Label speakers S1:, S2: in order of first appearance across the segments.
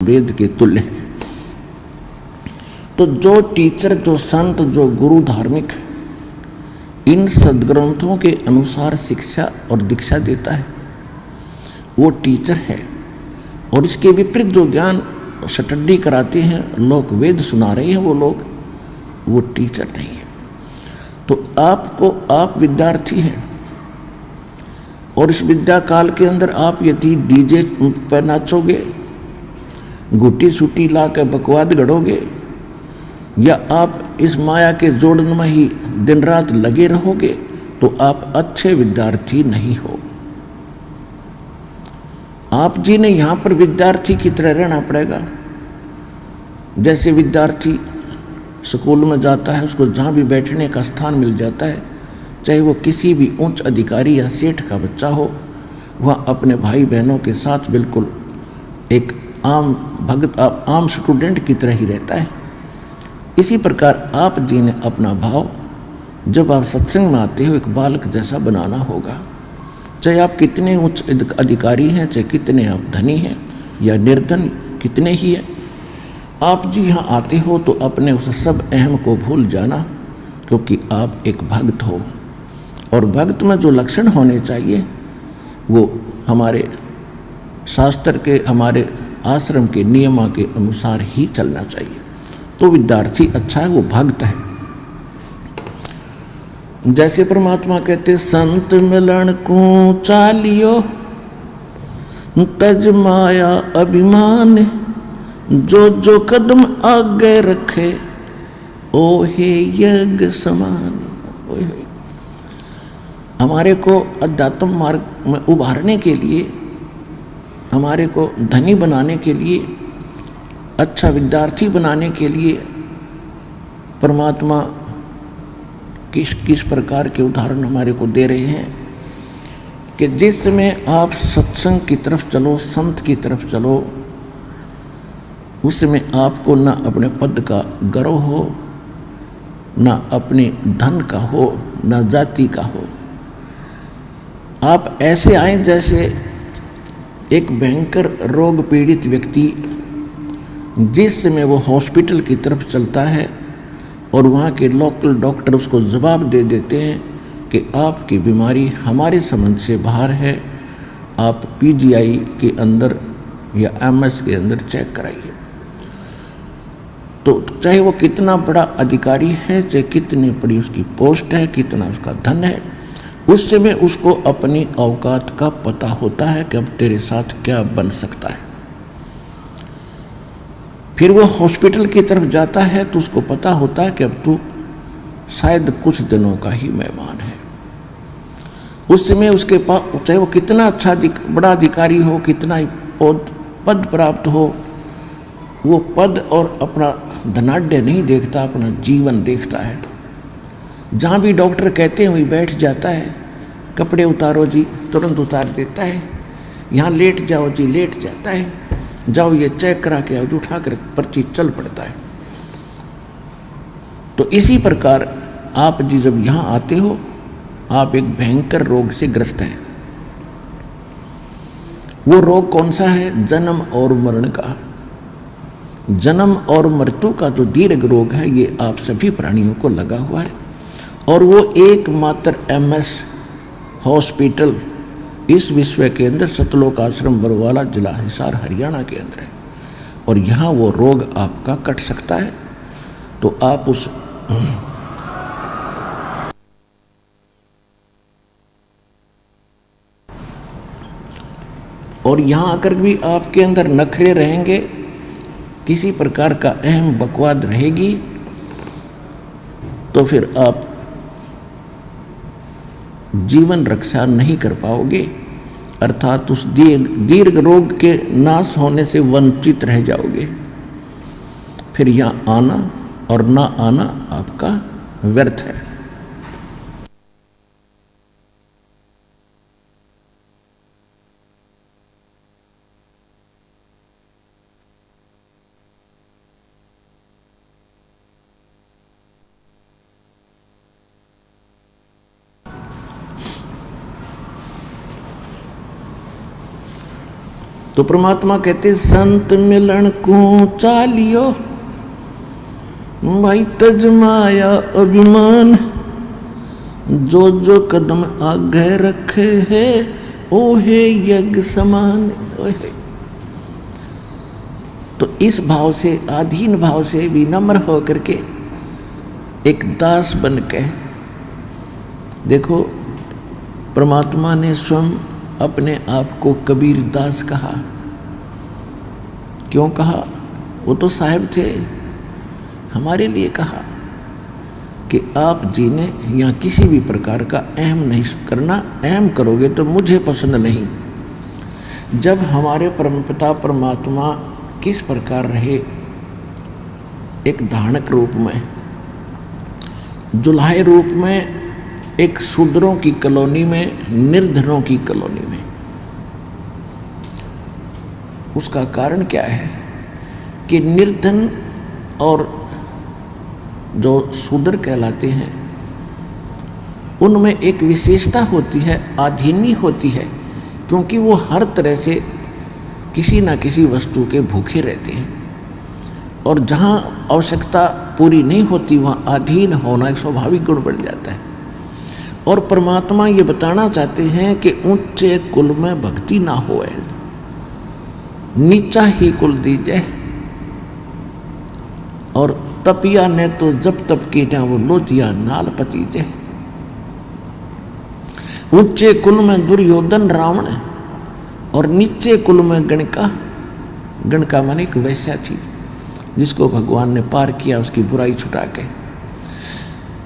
S1: वेद के तुल्य है। तो जो टीचर, जो संत, जो गुरु धार्मिक इन सदग्रंथों के अनुसार शिक्षा और दीक्षा देता है वो टीचर है। और इसके विपरीत जो ज्ञान स्टडी कराते हैं लोग, वेद सुना रहे हैं वो लोग, वो टीचर नहीं है। तो आप विद्यार्थी हैं और इस विद्या काल के अंदर आप यदि डीजे पर नाचोगे, गुटी सूटी ला के बकवाद गढ़ोगे, या आप इस माया के जोड़न में ही दिन रात लगे रहोगे, तो आप अच्छे विद्यार्थी नहीं हो। आप जी ने यहाँ पर विद्यार्थी की तरह रहना पड़ेगा। जैसे विद्यार्थी स्कूल में जाता है, उसको जहाँ भी बैठने का स्थान मिल जाता है, चाहे वो किसी भी उच्च अधिकारी या सेठ का बच्चा हो, वह अपने भाई बहनों के साथ बिल्कुल एक आम भगत, आम स्टूडेंट की तरह ही रहता है। इसी प्रकार आप जी ने अपना भाव जब आप सत्संग में आते हो एक बालक जैसा बनाना होगा। चाहे आप कितने उच्च अधिकारी हैं, चाहे कितने आप धनी हैं या निर्धन कितने ही हैं, आप जी यहाँ आते हो तो अपने उस सब अहम को भूल जाना, क्योंकि आप एक भक्त हो। और भक्त में जो लक्षण होने चाहिए वो हमारे शास्त्र के, हमारे आश्रम के नियमों के अनुसार ही चलना चाहिए। तो विद्यार्थी अच्छा है, वो भक्त है। जैसे परमात्मा कहते संत मिलन को चालियो तज माया अभिमान, जो जो कदम आगे रखे ओ हे यज्ञ समान। हमारे को अध्यात्म मार्ग में उभारने के लिए, हमारे को धनी बनाने के लिए, अच्छा विद्यार्थी बनाने के लिए परमात्मा किस किस प्रकार के उदाहरण हमारे को दे रहे हैं कि जिसमें आप सत्संग की तरफ चलो, संत की तरफ चलो, उसमें आपको ना अपने पद का गर्व हो, ना अपने धन का हो, ना जाति का हो। आप ऐसे आए जैसे एक भयंकर रोग पीड़ित व्यक्ति जिस समय वो हॉस्पिटल की तरफ चलता है और वहाँ के लोकल डॉक्टर उसको जवाब दे देते हैं कि आपकी बीमारी हमारे समझ से बाहर है, आप पीजीआई के अंदर या एमएस के अंदर चेक कराइए। तो चाहे वो कितना बड़ा अधिकारी है, चाहे कितनी बड़ी उसकी पोस्ट है, कितना उसका धन है, उस समय उसको अपनी औकात का पता होता है कि अब तेरे साथ क्या बन सकता है। फिर वो हॉस्पिटल की तरफ जाता है तो उसको पता होता है कि अब तू शायद कुछ दिनों का ही मेहमान है। उस समय उसके पास चाहे वो कितना अच्छा बड़ा अधिकारी हो, कितना ही पद प्राप्त हो, वो पद और अपना धनाढ्य नहीं देखता, अपना जीवन देखता है। जहाँ भी डॉक्टर कहते हैं वही बैठ जाता है। कपड़े उतारो जी, तुरंत उतार देता है। यहाँ लेट जाओ जी, लेट जाता है। जाओ ये चेक करा के आओ, उठा कर पर्ची चल पड़ता है। तो इसी प्रकार आप जी जब यहाँ आते हो, आप एक भयंकर रोग से ग्रस्त हैं। वो रोग कौन सा है? जन्म और मरण का। जन्म और मृत्यु का जो दीर्घ रोग है, ये आप सभी प्राणियों को लगा हुआ है। और वो एकमात्र एमएस हॉस्पिटल इस विश्व के अंदर सतलोक आश्रम बरवाला, जिला हिसार, हरियाणा के अंदर है। और यहाँ वो रोग आपका कट सकता है। तो आप उस और यहाँ आकर भी आपके अंदर नखरे रहेंगे, किसी प्रकार का अहम बकवाद रहेगी, तो फिर आप जीवन रक्षा नहीं कर पाओगे, अर्थात उस दीर्घ रोग के नाश होने से वंचित रह जाओगे। फिर यहाँ आना और ना आना आपका व्यर्थ है। तो परमात्मा कहते संत मिलन को चालियो भाई तजमाया अभिमान, जो जो कदम आगे रखे है ओहे यज्ञ समान। ओहे। तो इस भाव से, अधीन भाव से विनम्र होकर के एक दास बन के देखो, परमात्मा ने स्वयं अपने आप को कबीर दास कहा। क्यों कहा? वो तो साहिब थे, हमारे लिए कहा कि आप जी ने यहाँ किसी भी प्रकार का अहम नहीं करना, अहम करोगे तो मुझे पसंद नहीं। जब हमारे परमपिता परमात्मा किस प्रकार रहे, एक धारणक रूप में, जुल्हाए रूप में, एक शूद्रों की कॉलोनी में, निर्धनों की कॉलोनी में। उसका कारण क्या है कि निर्धन और जो शूद्र कहलाते हैं उनमें एक विशेषता होती है, आधीनी होती है, क्योंकि वो हर तरह से किसी ना किसी वस्तु के भूखे रहते हैं और जहाँ आवश्यकता पूरी नहीं होती वहाँ अधीन होना एक स्वाभाविक गुण बढ़ जाता है। और परमात्मा ये बताना चाहते हैं कि ऊंचे कुल में भक्ति ना होए, नीचा ही कुल दीजिए। और तपिया ने तो जब तप की ना वो लोटिया नाल पतीजे। ऊंचे कुल में दुर्योधन रावण और नीचे कुल में गणका। गणका माने एक वैश्या थी जिसको भगवान ने पार किया उसकी बुराई छुटा के।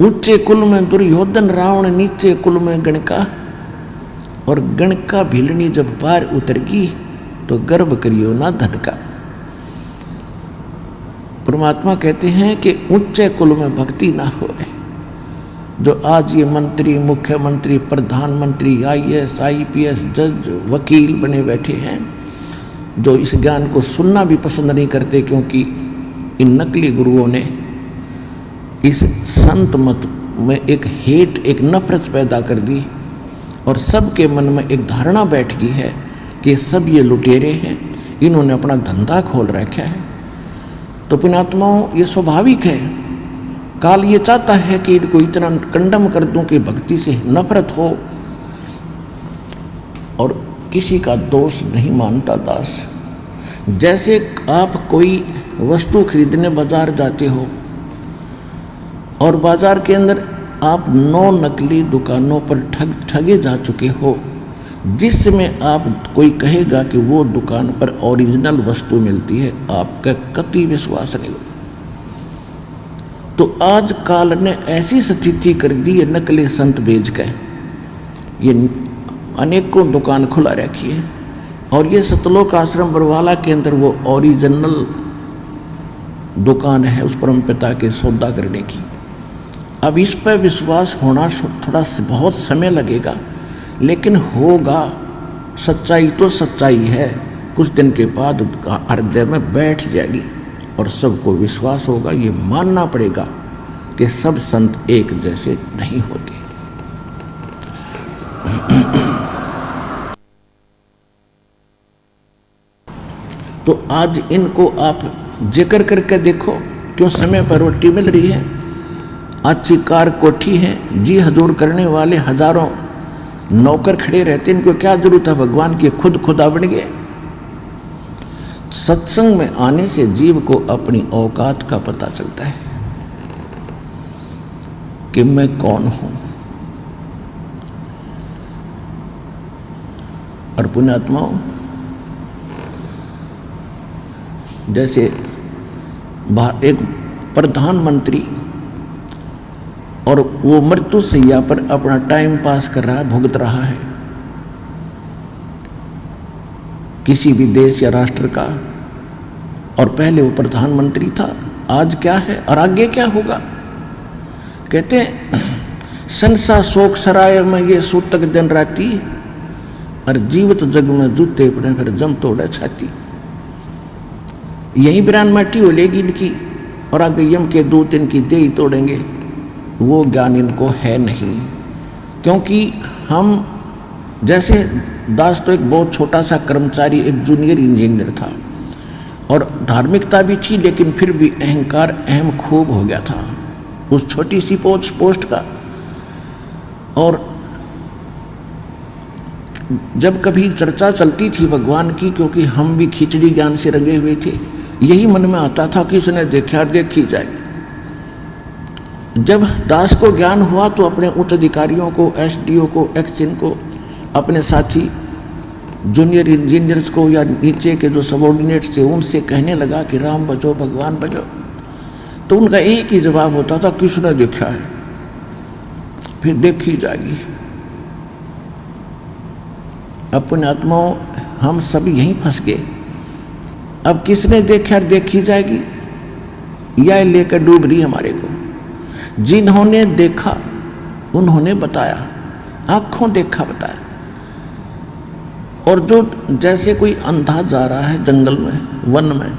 S1: ऊंचे कुल में दुर्योधन रावण, नीचे कुल में गणका। और गणका भीलनी जब पार उतरगी तो गर्व करियो ना धन का। परमात्मा कहते हैं कि ऊंचे कुल में भक्ति ना होए। जो आज ये मंत्री, मुख्यमंत्री, प्रधानमंत्री, IAS, IPS, जज, वकील बने बैठे हैं, जो इस ज्ञान को सुनना भी पसंद नहीं करते, क्योंकि इन नकली गुरुओं ने इस संत मत में एक हेट, एक नफरत पैदा कर दी और सबके मन में एक धारणा बैठ गई है कि सब ये लुटेरे हैं, इन्होंने अपना धंधा खोल रखा है। तो पुण्यात्माओं, ये स्वाभाविक है। काल ये चाहता है कि इनको इतना कंडम कर दूं कि भक्ति से नफरत हो। और किसी का दोष नहीं मानता दास। जैसे आप कोई वस्तु खरीदने बाजार जाते हो और बाजार के अंदर आप 9 नकली दुकानों पर ठगे जा चुके हो, जिसमें आप कोई कहेगा कि वो दुकान पर ओरिजिनल वस्तु मिलती है, आपका कतई विश्वास नहीं हो। तो आज काल ने ऐसी स्थिति कर दी है, नकली संत बेच के ये अनेकों दुकान खुला रखी है। और ये सतलोक आश्रम बरवाला के अंदर वो ओरिजिनल दुकान है उस परमपिता के सौदा करने की। अब इस पर विश्वास होना थोड़ा बहुत समय लगेगा, लेकिन होगा। सच्चाई तो सच्चाई है, कुछ दिन के बाद हृदय में बैठ जाएगी और सबको विश्वास होगा। ये मानना पड़ेगा कि सब संत एक जैसे नहीं होते। तो आज इनको आप जिक्र करके देखो, क्यों समय पर रोटी मिल रही है, अच्छी कार कोठी है, जी हजूर करने वाले हजारों नौकर खड़े रहते, इनको क्या जरूरत है भगवान की, खुद खुदा बन गए। सत्संग में आने से जीव को अपनी औकात का पता चलता है कि मैं कौन हूं। और पुण्यात्माओं, जैसे एक प्रधानमंत्री और वो मृत्यु सैया पर अपना टाइम पास कर रहा है, भुगत रहा है किसी भी देश या राष्ट्र का, और पहले वो प्रधानमंत्री था, आज क्या है और आगे क्या होगा। कहते हैं संसा शोक सराय में ये सूतक दिन राती, और जीवित जग में जूते पड़े फिर जम तोड़े छाती। यही बिरान माटी हो लेगी इनकी और आगे यम के दूत इनकी देह तोड़ेंगे। वो ज्ञान इनको है नहीं, क्योंकि हम जैसे दास तो एक बहुत छोटा सा कर्मचारी, एक जूनियर इंजीनियर था, और धार्मिकता भी थी, लेकिन फिर भी अहंकार अहम खूब हो गया था उस छोटी सी पोस्ट का। और जब कभी चर्चा चलती थी भगवान की, क्योंकि हम भी खिचड़ी ज्ञान से रंगे हुए थे, यही मन में आता था कि इसने देखा देखी जाएगी। जब दास को ज्ञान हुआ तो अपने उच्च अधिकारियों को, एसडीओ को, एक्सिन को, अपने साथी जूनियर इंजीनियर्स को या नीचे के जो सबॉर्डिनेट्स थे उनसे कहने लगा कि राम भजो भगवान भजो। तो उनका एक ही जवाब होता था, किसने देखा है, फिर देखी जाएगी। अपने आत्माओं हम सब यहीं फंस गए। अब किसने देखा देखी जाएगी, यह लेकर डूब रही हमारे को। जिन्होंने देखा उन्होंने बताया, आंखों देखा बताया। और जो जैसे कोई अंधा जा रहा है जंगल में, वन में,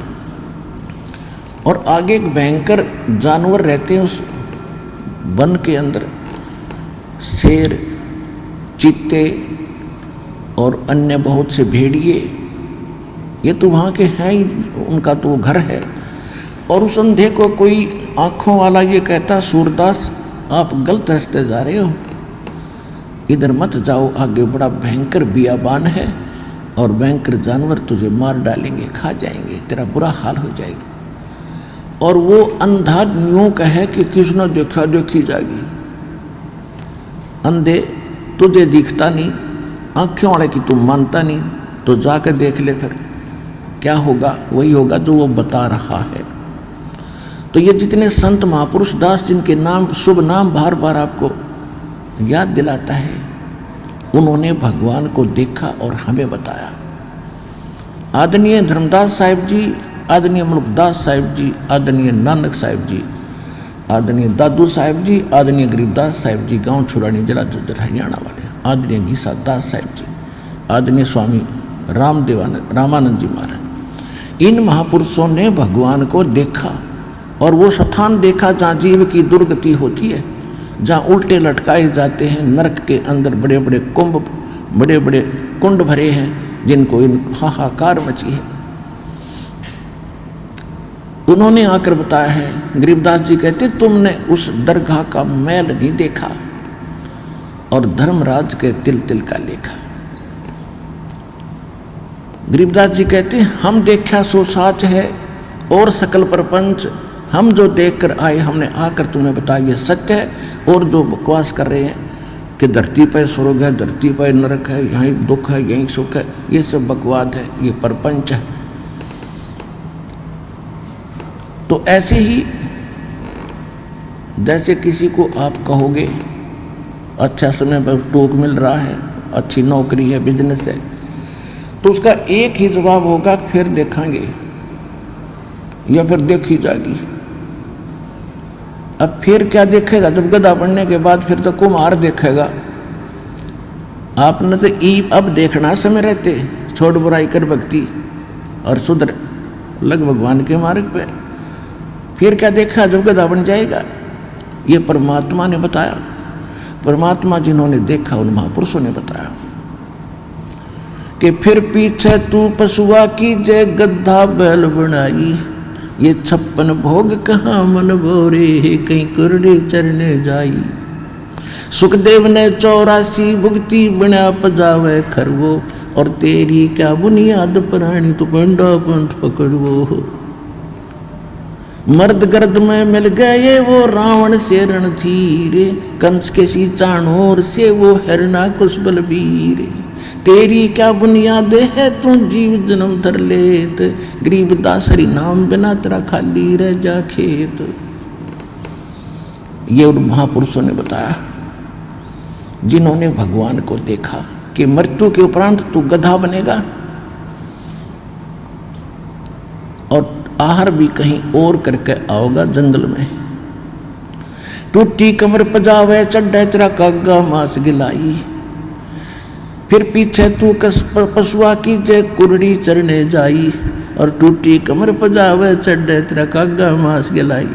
S1: और आगे एक भयंकर जानवर रहते हैं उस वन के अंदर, शेर, चीते और अन्य बहुत से भेड़िए, ये तो वहाँ के हैं ही, उनका तो घर है। और उस अंधे को कोई आँखों वाला ये कहता, सूरदास आप गलत रास्ते जा रहे हो, इधर मत जाओ, आगे बड़ा भयंकर बियाबान है और भयंकर जानवर तुझे मार डालेंगे, खा जाएंगे, तेरा बुरा हाल हो जाएगा। और वो अंधा यूँ कहे कि किसने देखा देखी जाएगी। अंधे तुझे दिखता नहीं, आँखें वाले की तुम मानता नहीं, तो जाकर देख ले, फिर क्या होगा, वही होगा जो वो बता रहा है। तो ये जितने संत महापुरुष दास, जिनके नाम, शुभ नाम बार बार आपको याद दिलाता है, उन्होंने भगवान को देखा और हमें बताया। आदरणीय धर्मदास साहिब जी, आदरणीय मुल्कदास साहिब जी, आदरणीय नानक साहिब जी, आदरणीय दादू साहिब जी, आदरणीय गरीबदास साहिब जी, गांव छुरानी, जिला झज्जर, हरियाणा वाले, आदरणीय गीसा दास साहिब जी, आदरणीय स्वामी रामानंद जी महाराज, इन महापुरुषों ने भगवान को देखा। और वो स्थान देखा जहाँ जीव की दुर्गति होती है, जहाँ उल्टे लटकाए जाते हैं, नरक के अंदर बड़े बड़े कुंभ, बड़े बड़े कुंड भरे हैं, जिनको इन हाहाकार मची है। उन्होंने आकर बताया है। गरीबदास जी कहते, तुमने उस दरगाह का मैल नहीं देखा और धर्मराज के तिल तिल का लेखा। गरीबदास जी कहते, हम देखा सो साच है और सकल प्रपंच, हम जो देख कर आए हमने आकर तुम्हें बताया ये सत्य है। और जो बकवास कर रहे हैं कि धरती पर स्वर्ग है, धरती पर नरक है, यहीं दुख है, यहीं सुख है, ये सब बकवाद है, ये प्रपंच है। तो ऐसे ही जैसे किसी को आप कहोगे अच्छा समय पर टोक मिल रहा है, अच्छी नौकरी है, बिजनेस है, तो उसका एक ही जवाब होगा, फिर देखेंगे या फिर देखी जाएगी। अब फिर क्या देखेगा, जब गधा पढ़ने के बाद फिर तो कुम्हार देखेगा। आपने तो अब देखना समय रहते, छोड़ बुराई कर भक्ति और सुधर लग भगवान के मार्ग पे। फिर क्या देखा जब गधा बन जाएगा। ये परमात्मा ने बताया, परमात्मा जिन्होंने देखा उन महापुरुषों ने बताया कि फिर पीछे तू पशुआ की जय गद्धा बैल बनाई, ये 56 भोग कहाँ मन भोरे, कहीं कुरडे चरने जाई। सुखदेव ने 84 भुगती बना पजावे खरवो, और तेरी क्या बुनियाद प्राणी तू पंडा पंथ पकड़वो। मर्द गर्द में मिल गए वो रावण से रणधीरे, कंस के सी चाणोर से वो हरना कुश बलबीर। तेरी क्या बुनियाद है तू जीव जन्म धर लेत, गरीबदास हरि नाम बिना तेरा खाली रह जा खेत। ये उन महापुरुषों ने बताया जिन्होंने भगवान को देखा कि मृत्यु के उपरांत तू गधा बनेगा और आहार भी कहीं और करके आओगा जंगल में। टूटी कमर पजावे चढ़े तेरा कागा मांस गिलाई, फिर पीछे तू पशुआ की जय कुरड़ी चरने जाई, और टूटी कमर पजावे चढ़े तेरा कागा मांस गिलाई।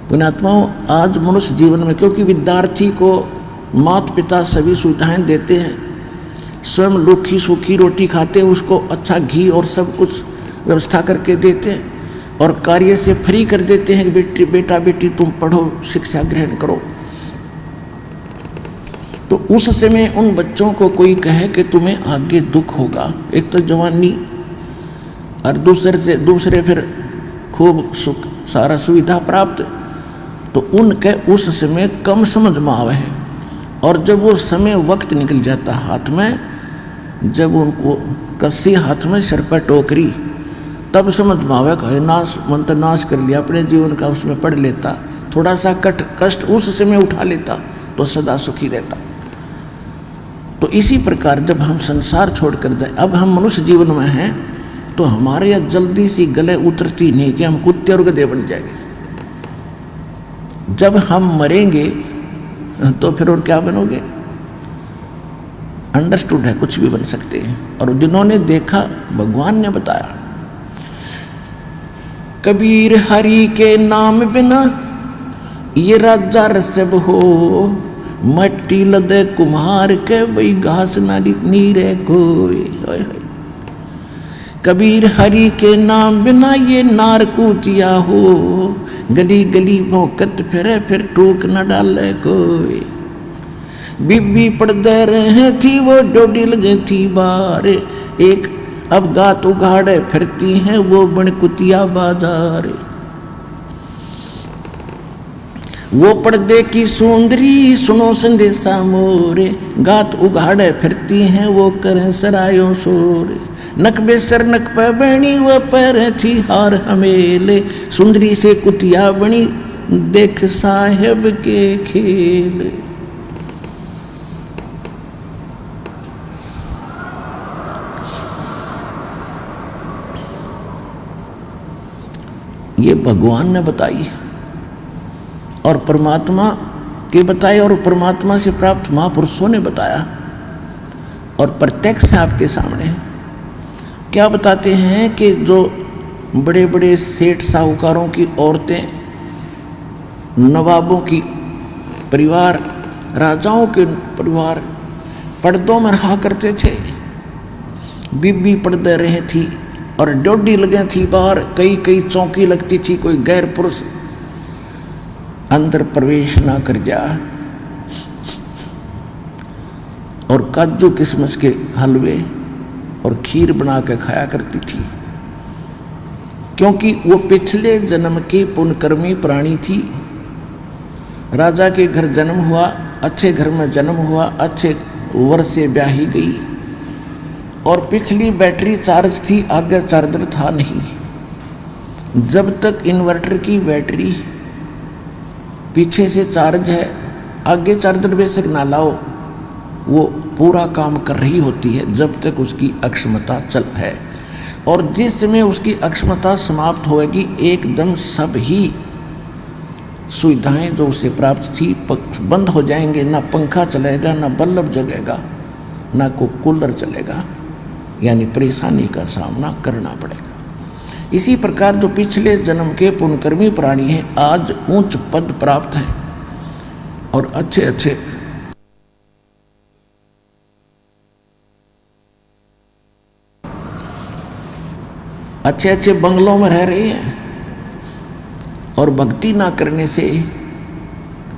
S1: पुण्यात्माओं, आज मनुष्य जीवन में क्योंकि विद्यार्थी को माता पिता सभी सुविधाएं देते हैं, स्वयं लोखी सूखी रोटी खाते, उसको अच्छा घी और सब कुछ व्यवस्था करके देते हैं और कार्य से फ्री कर देते हैं कि बेटा बेटी तुम पढ़ो, शिक्षा ग्रहण करो। तो उस समय उन बच्चों को कोई कहे कि तुम्हें आगे दुख होगा, एक तो जवानी और दूसरे फिर खूब सुख सारा सुविधा प्राप्त, तो उनके उस समय कम समझ में आवे है। और जब वो समय वक्त निकल जाता हाथ में, जब उनको कस्सी हाथ में सिर पर टोकरी, तब समझ में आवे कहे नाश मंत्र नाश कर लिया अपने जीवन का, उसमें पढ़ लेता, थोड़ा सा कष्ट उस समय उठा लेता तो सदा सुखी रहता। तो इसी प्रकार जब हम संसार छोड़कर जाए, अब हम मनुष्य जीवन में हैं, तो हमारे यहाँ जल्दी सी गले उतरती नहीं कि हम कुत्ते और गधे बन जाएंगे। जब हम मरेंगे तो फिर और क्या बनोगे? अंडरस्टूड है, कुछ भी बन सकते हैं। और जिन्होंने देखा, भगवान ने बताया, कबीर हरि के नाम बिना ये राजा रसब हो, मट्टी लदे कुम्हार के वही घास ना नीरे कोई। कबीर हरि के नाम बिना ये नार कूटिया हो, गली गली भौंकत फिरे फिर टोक न डाले कोई। बीबी पड़दे रहे थी वो डोडी लगे थी बार, एक अब गात उघाड़े फिरती हैं वो बनकुतिया बाजार। वो पर्दे की सुंदरी सुनो संदेशा मोरे, गात उघाड़े फिरती हैं वो करें सरायों शोर। नक बेसर नक पे बनी वो पैर थी हार हमेले, सुंदरी से कुतिया बनी देख साहेब के खेल। ये भगवान ने बताई और परमात्मा के बताए और परमात्मा से प्राप्त महापुरुषों ने बताया और प्रत्यक्ष है आपके सामने। क्या बताते हैं कि जो बड़े बड़े सेठ साहूकारों की औरतें, नवाबों की परिवार, राजाओं के परिवार पर्दों में रहा करते थे, बीबी पर्दे रहे थी और डोडी लगे थी बाहर, कई कई चौकी लगती थी, कोई गैर पुरुष अंदर प्रवेश ना कर जा। और काजू किशमिश के हलवे और खीर बना के खाया करती थी, क्योंकि वो पिछले जन्म की पुण्यकर्मी प्राणी थी। राजा के घर जन्म हुआ, अच्छे घर में जन्म हुआ, अच्छे वर्ष से ब्याही गई और पिछली बैटरी चार्ज थी, आगे चार्जर था नहीं। जब तक इन्वर्टर की बैटरी पीछे से चार्ज है, आगे चार्जर बेशक ना लाओ, वो पूरा काम कर रही होती है जब तक उसकी अक्षमता चल है। और जिस समय उसकी अक्षमता समाप्त होगी, एकदम सब ही सुविधाएं जो उसे प्राप्त थी बंद हो जाएंगे। ना पंखा चलेगा, ना बल्ब जगेगा, ना को कूलर चलेगा, यानी परेशानी का सामना करना पड़ेगा। इसी प्रकार जो पिछले जन्म के पुण्यकर्मी प्राणी हैं, आज उच्च पद प्राप्त हैं और अच्छे अच्छे बंगलों में रह रहे हैं और भक्ति ना करने से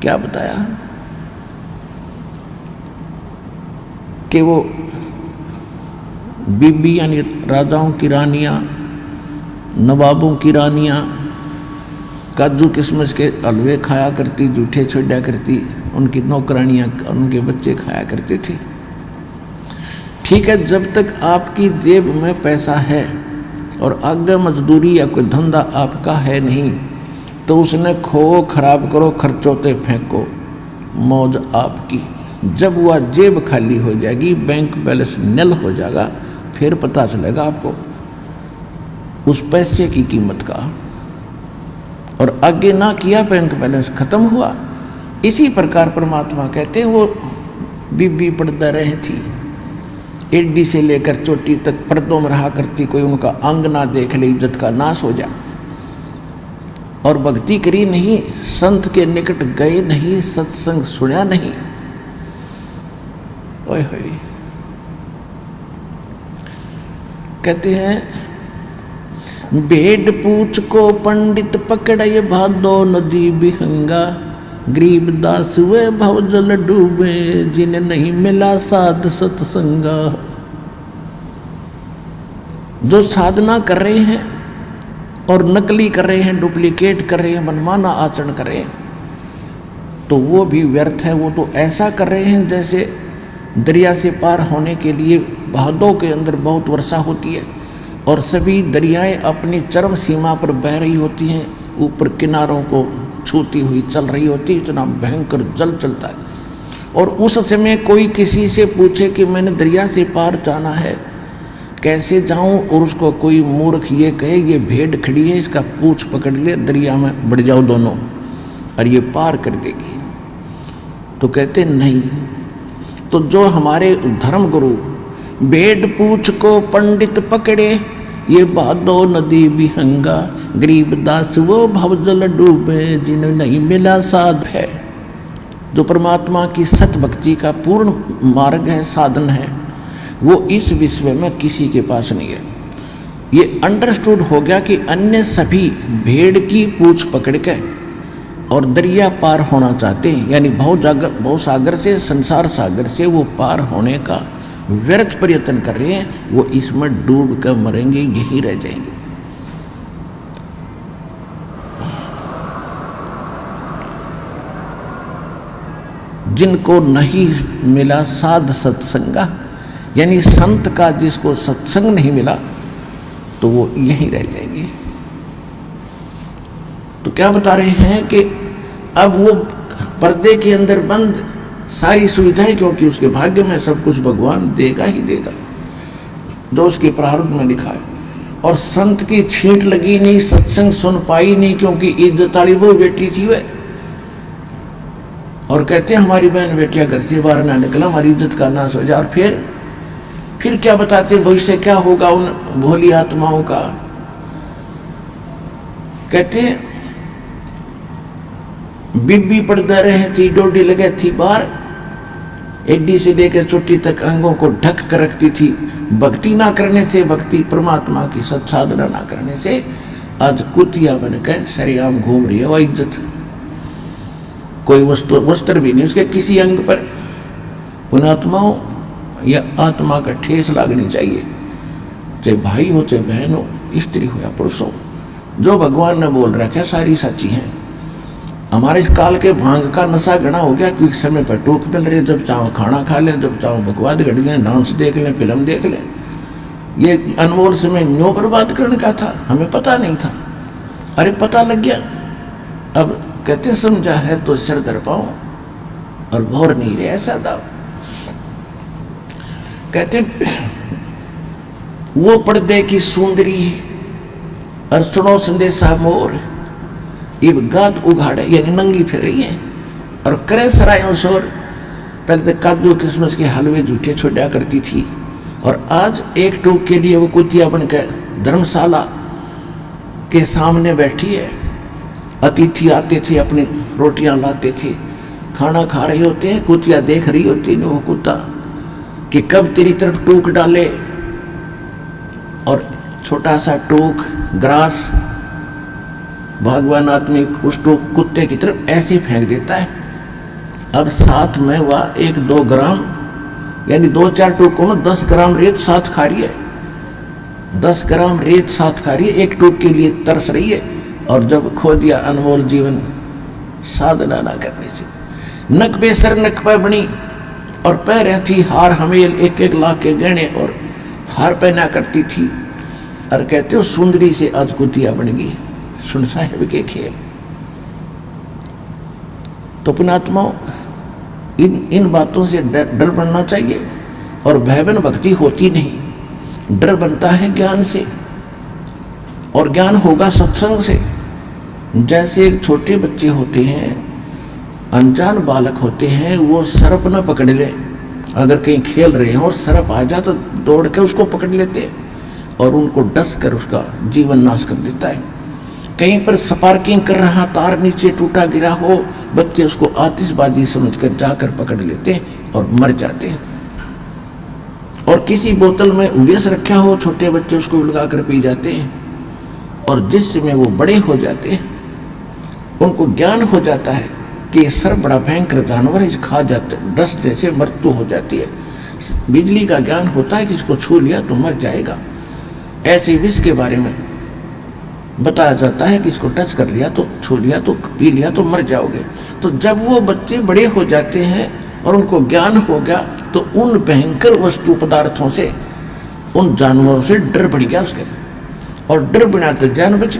S1: क्या बताया कि वो बीबी यानी राजाओं की रानियां, नवाबों की रानियां काजू किशमिश के हलवे खाया करती, जूठे छोड़ा करती, उनकी नौकरानियां, उनके बच्चे खाया करते थे। ठीक है, जब तक आपकी जेब में पैसा है और आगे मजदूरी या कोई धंधा आपका है नहीं, तो उसने खो खराब करो, खर्चों ते फेंको, मौज आपकी। जब वह जेब खाली हो जाएगी, बैंक बैलेंस निल हो जाएगा, फिर पता चलेगा आपको उस पैसे की कीमत का। और आगे ना किया, बैंक बैलेंस खत्म हुआ। इसी प्रकार परमात्मा कहते हैं वो बीबी पर्दा रही थी, एडी से लेकर चोटी तक पर्दों में रहा करती, कोई उनका अंग ना देख ले, इज्जत का नाश हो जाए। और भक्ति करी नहीं, संत के निकट गए नहीं, सत्संग सुना नहीं। ओए होए, कहते हैं, भेड़ पूछ को पंडित पकड़े भादो नदी बिहंगा, गरीब दास वे भव जल डूबे, जिन्हें नहीं मिला साध सत्संगा। जो साधना कर रहे हैं और नकली कर रहे हैं, डुप्लीकेट कर रहे हैं, मनमाना आचरण कर रहे हैं, तो वो भी व्यर्थ है। वो तो ऐसा कर रहे हैं जैसे दरिया से पार होने के लिए भादों के अंदर बहुत वर्षा होती है और सभी दरियाएं अपनी चरम सीमा पर बह रही होती हैं, ऊपर किनारों को छूती हुई चल रही होती है, इतना भयंकर जल चलता है। और उस समय कोई किसी से पूछे कि मैंने दरिया से पार जाना है, कैसे जाऊं, और उसको कोई मूर्ख ये कहे ये भेड़ खड़ी है, इसका पूंछ पकड़ ले, दरिया में बढ़ जाओ दोनों और ये पार कर देगी, तो कहते नहीं। तो जो हमारे धर्म गुरु भेड़ पूछ को पंडित पकड़े, ये भादो नदी बिहंगा, गरीब दास वो भव जल डूबे, जिन्हें नहीं मिला साध है। जो परमात्मा की सत भक्ति का पूर्ण मार्ग है, साधन है, वो इस विश्व में किसी के पास नहीं है। ये अंडरस्टूड हो गया कि अन्य सभी भेड़ की पूंछ पकड़ के और दरिया पार होना चाहते हैं, यानी भव सागर से, संसार सागर से वो पार होने का व्यर्थ प्रयत्न कर रहे हैं। वो इसमें डूब कर मरेंगे, यही रह जाएंगे। जिनको नहीं मिला साध सत्संगा, यानी संत का जिसको सत्संग नहीं मिला, तो वो यहीं रह जाएंगे। तो क्या बता रहे हैं कि अब वो पर्दे के अंदर बंद सारी सुविधाएं, क्योंकि उसके भाग्य में सब कुछ भगवान देगा ही देगा जो उसके प्रारब्ध में लिखा है। और संत की छींट लगी नहीं, सत्संग सुन पाई नहीं, क्योंकि इज्जत वाली वो बेटी थी वह। और कहते हैं हमारी बहन बेटियां घर से बाहर ना निकला, हमारी इज्जत का नाश हो जाए। और फिर क्या बताते भविष्य क्या होगा उन भोली आत्माओं का। कहते हैं बीबी पर्दा रहे थी, डोडी लगे थी बाहर, एडी से लेकर चोटी तक अंगों को ढक कर रखती थी। भक्ति ना करने से, भक्ति परमात्मा की सत्साधना ना करने से आज कुतिया बनकर सरेआम घूम रही है। वह इज्जत कोई वस्त्र भी नहीं उसके किसी अंग पर। पुणात्माओं या आत्मा का ठेस लागनी चाहिए, चाहे भाई हो, चाहे बहन हो, स्त्री हो या पुरुष हो। जो भगवान ने बोल रखा है सारी सच्ची हैं। हमारे इस काल के भांग का नशा घना हो गया, क्योंकि समय पर टोक मिल रही है, जब चाहो खाना खा लें, जब चाहो बकवाद घड़ लें, डांस देख लें, फिल्म देख लें। ये अनमोल समय न्यों बर्बाद करने का था, हमें पता नहीं था। अरे पता लग गया। अब कहते समझा है तो सिर दर पाओ और भौर नहीं रहे, ऐसा दाव। कहते वो पर्दे की सुंदरी और सुनो संदेशा मोर, ये गात उघाड़े, यानी नंगी फिर रही है और करे सरायों शोर। पहले तो काजू किस्मस के हलवे झूठे छोड़ा करती थी, और आज एक टूक के लिए वो कुतिया बनकर धर्मशाला के सामने बैठी है। अतिथि आते थे, अपनी रोटियां लाते थे, खाना खा रहे होते हैं, कुतिया देख रही होती है वो कुत्ता कि कब तेरी तरफ टूक डाले। और छोटा सा टूक ग्रास भगवान आदमी उस टूक कुत्ते की तरफ ऐसे फेंक देता है। अब साथ में वह 1-2 ग्राम, यानी 2-4 टूकों में 10 ग्राम रेत साथ खा रही है। 10 ग्राम रेत साथ खा रही है, एक टूक के लिए तरस रही है। और जब खो दिया अनमोल जीवन साधना ना करने से। नक बेसर नक पे बनी और पैर थी हार हमेल, 1-1 लाख के गहने और हार पहना करती थी। और कहते हो सुंदरी से आज कुतिया बन गई, सुन साहेब के खेल। तो पुणात्माओं, इन बातों से डर बनना चाहिए। और भयवन भक्ति होती नहीं, डर बनता है ज्ञान से, और ज्ञान होगा सत्संग से। जैसे एक छोटे बच्चे होते हैं, अनजान बालक होते हैं, वो सर्प न पकड़ ले, अगर कहीं खेल रहे हैं और सर्प आ जाए तो दौड़ के उसको पकड़ लेते हैं और उनको डस कर उसका जीवन नाश कर देता है। कहीं पर स्पार्किंग कर रहा, तार नीचे टूटा गिरा हो, बच्चे उसको आतिशबाजी समझकर जाकर पकड़ लेते हैं और मर जाते हैं। और किसी बोतल में विष रखा हो, छोटे बच्चे उसको लगा कर पी जाते हैं, और जिस समय वो बड़े हो जाते हैं उनको ज्ञान हो जाता है कि ये सर बड़ा भयंकर जानवर है, इस खा जाते डस जैसे मृत्यु हो जाती है। बिजली का ज्ञान होता है कि इसको छू लिया तो मर जाएगा। ऐसे विष के बारे में बताया जाता है कि इसको टच कर लिया तो, छू लिया तो, पी लिया तो मर जाओगे। तो जब वो बच्चे बड़े हो जाते हैं और उनको ज्ञान हो गया तो उन भयंकर वस्तु पदार्थों से, उन जानवरों से डर बढ़ गया उसके, और डर बिना तो जान बच